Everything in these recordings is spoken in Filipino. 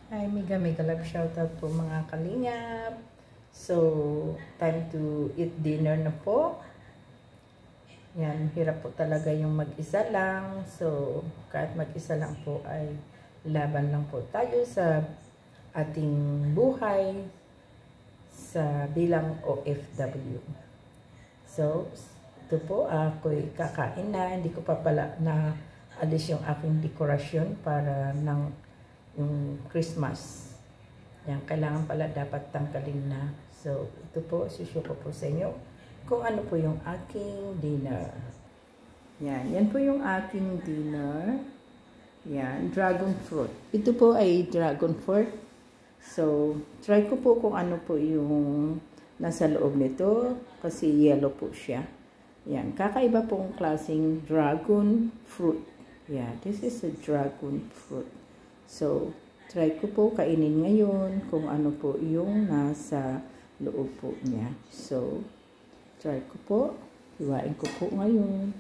Hi, mega love shoutout po mga kalingap. So, time to eat dinner na po. Yan, hirap po talaga yung mag-isa lang. So, kahit mag-isa lang po ay laban lang po tayo sa ating buhay sa bilang OFW. So, ito po, ako'y kakain na. Hindi ko pa pala na alis yung aking dekorasyon para ng yung Christmas. Yan, kailangan pala dapat tanggalin na. So, ito po, susyo ko po sa inyo kung ano po yung aking dinner. Yan po yung aking dinner. Yan, dragon fruit. Ito po ay dragon fruit. So, try ko po kung ano po yung nasa loob nito kasi yellow po siya. Yan, kakaiba pong klaseng dragon fruit. Yeah, this is a dragon fruit. So, try ko po kainin ngayon kung ano po yung nasa loob po niya. So, try ko po. Hiwain ko po ngayon.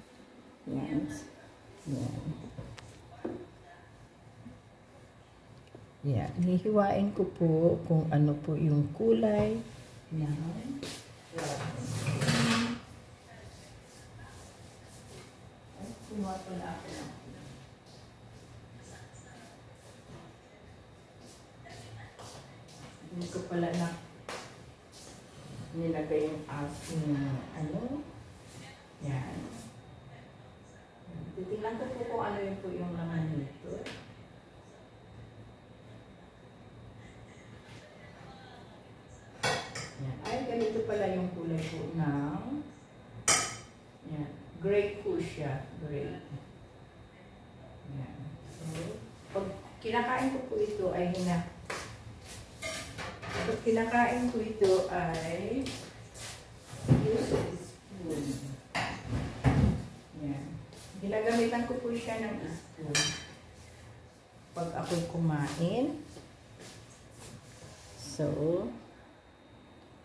Yan. Yan. Yan. Hihiwain ko po kung ano po yung kulay na kumuha pala ako ng hindi ko pala na nilagay yung aking ano. Yan. Titingnan ko po kung ano yun po yung laman nito. Yan. Ay, ganito pala yung kulay po ng yan. Gray po siya. Gray. Yan. So, pag kinakain ko po ito ay pag kinakain ko ito ay use a spoon. Yan. Ginagamitan ko po siya ng spoon. Pag ako'y kumain. So,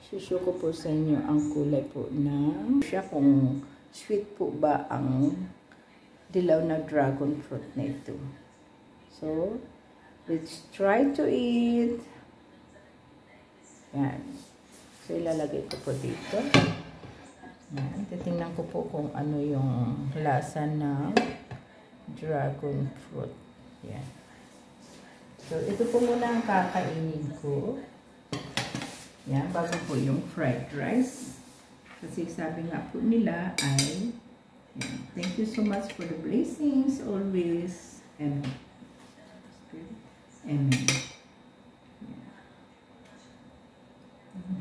susyo ko po sa inyo ang kulay po ng siya kung sweet po ba ang dilaw na dragon fruit na ito. So, let's try to eat. Yan. So, ilalagay ko po dito. Yan. Titingnan ko po kung ano yung lasa ng dragon fruit. Yan. So, ito po muna ang kakainin ko. Yan. Bago po yung fried rice. Kasi sabi nga po nila ay yan. Thank you so much for the blessings always. Amen. Amen.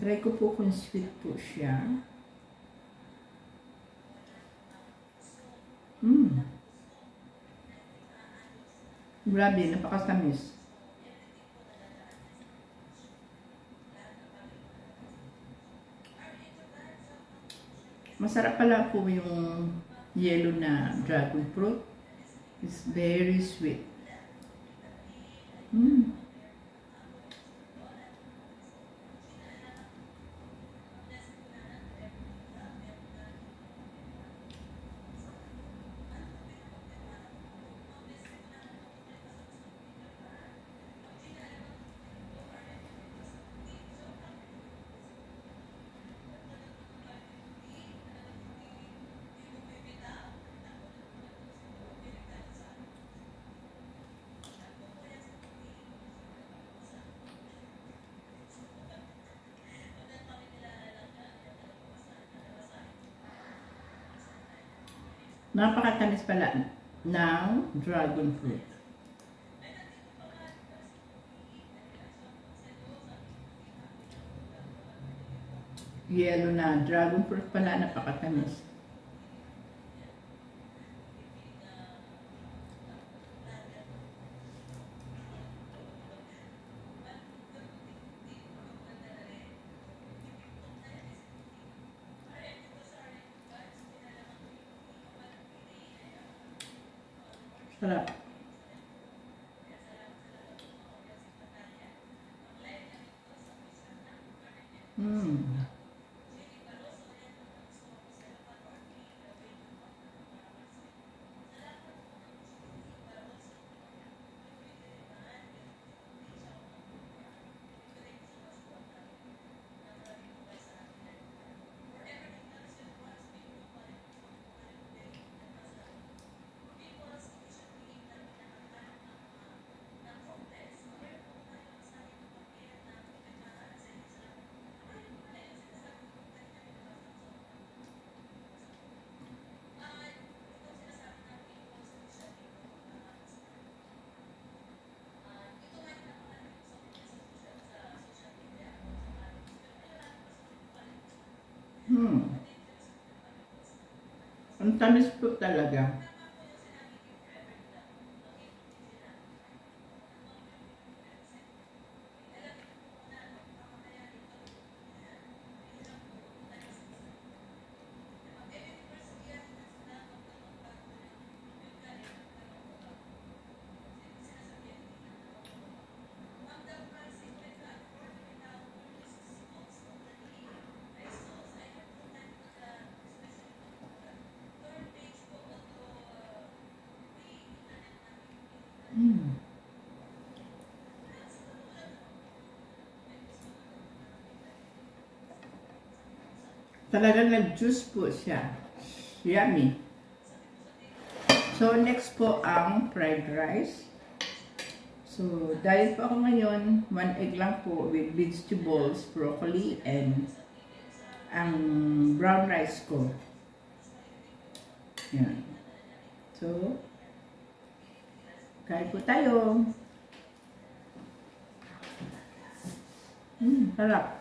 Try ko po kung sweet po siya. Grabe, napakasamis. Masarap pala po yung yellow na dragon fruit. It's very sweet. Napakatamis pala ng dragon fruit. Yellow na dragon fruit pala, napakatamis. Sarap. Ang tamis po talaga. Talagang nag-juice po siya. Yummy. So, next po ang fried rice. So, diet po ako ngayon. 1 egg lang po with vegetables, broccoli, and ang brown rice ko. Yan. So, kain po tayo. Sarap.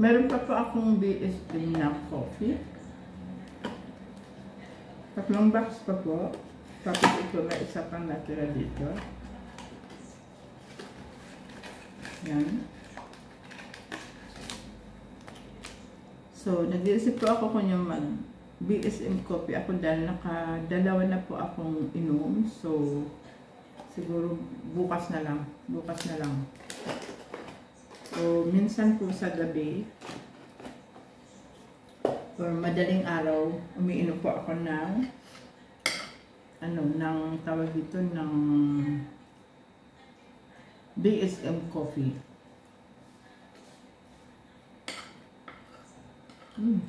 Meron pa po akong BSM na coffee. 3 box pa po. Tapos ito na isa pang natira dito. Yan. So, nag-iisip po ako kung yung mag-BSM coffee ako dahil nakadalawa na po akong inom. So, siguro bukas na lang. Bukas na lang. So, minsan po sa gabi or madaling araw, umiinom po ako ng ng tawag dito ng BSM coffee.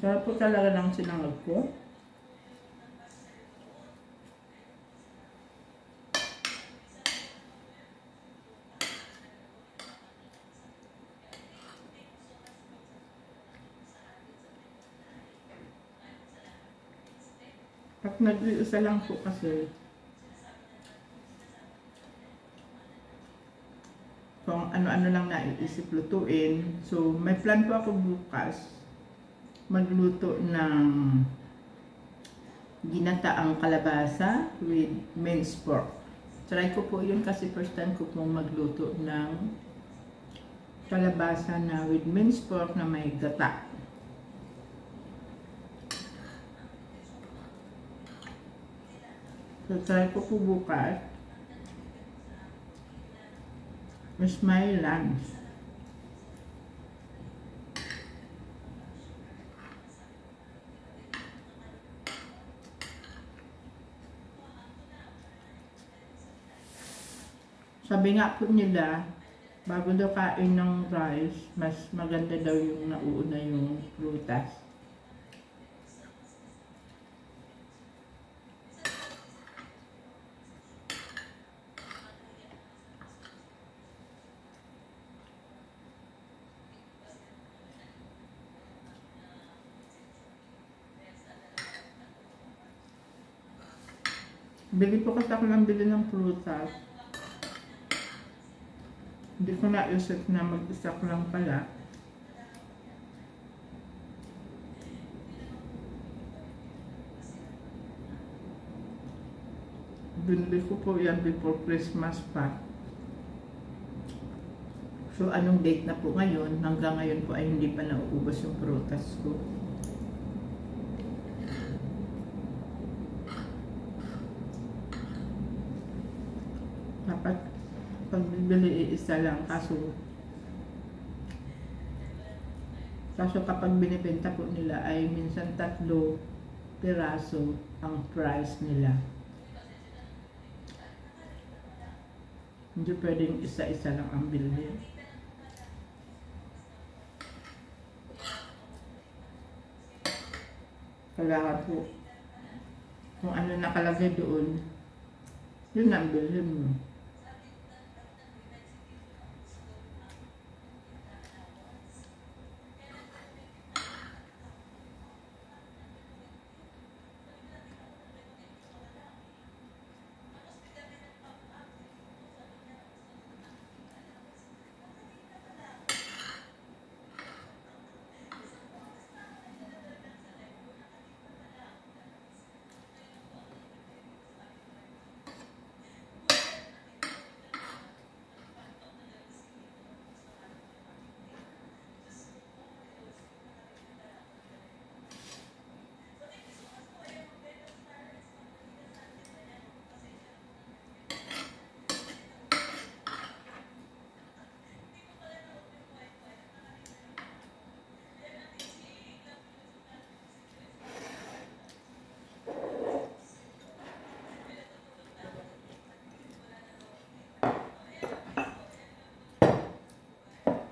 Sarap po talaga ng sinangag ko. At nag-iisa lang po kasi kung ano-ano lang naiisip lutuin. So, may plan po ako bukas magluto ng ginataang kalabasa with minced pork. Try ko po yun kasi first time ko pong magluto ng kalabasa na with minced pork na may gata. So, try ko po bukas. It's my lunch. Sabi nga po nila, bago daw kain ng rice, mas maganda daw yung nauuna yung prutas. Bili po kasi ako ng bili ng prutas. Hindi ko naisip na mag-isa ko lang pala. Binili ko po yan before Christmas pa. So, anong date na po ngayon? Hanggang ngayon po ay hindi pa nauubos yung prutas ko. Dapat Pag bibili, isa lang. Kaso kapag binibenta po nila ay minsan 3 piraso ang price nila. Hindi pwedeng isa-isa lang ang bilhin. Kailangan po kung ano nakalagay doon, yun ang bilhin mo.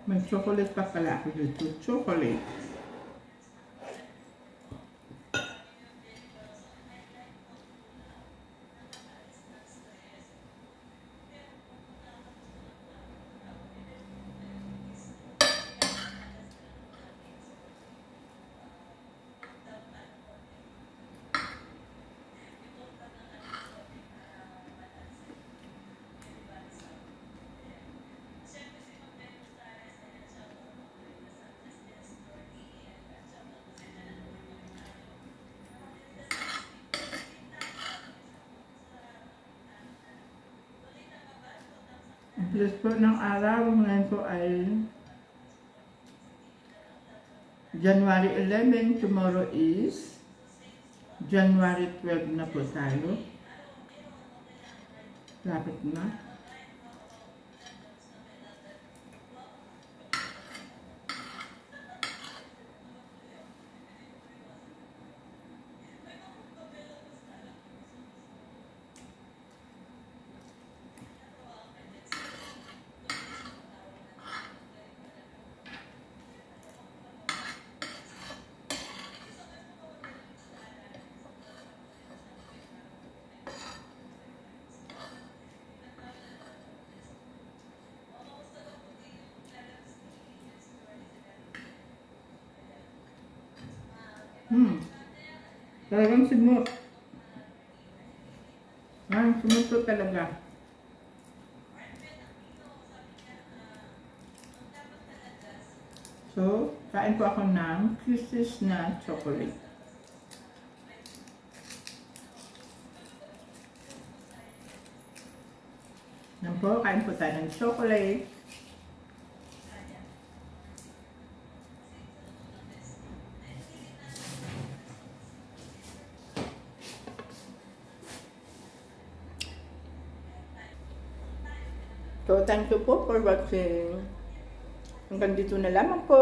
May chocolate pa pala ako dito. Chocolate. Ang bilis po ng araw ngayon po ay January 11, tomorrow is January 12 na po tayo. Lapit na. Talagang simot. Simot po talaga. So, kain po ako ng Kisses na chocolate. Yan po, kain po tayo ng chocolate. So, thank you po for watching. Hanggang dito na lamang po.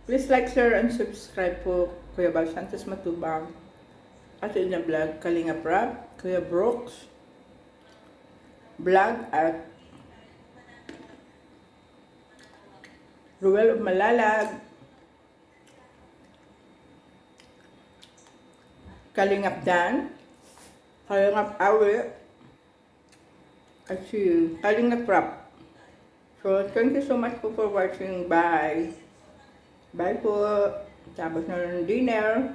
Please like, share, and subscribe po. Kuya Bal Santos Matubang. At inyong vlog, Kalinga Prab, Kuya Brooks vlog at Ruel of Malalag, Kalingap Dan, Kalingap Awe, at si Kalingap Prab. So, thank you so much po for watching. Bye. Bye po. Tapos na ng dinner.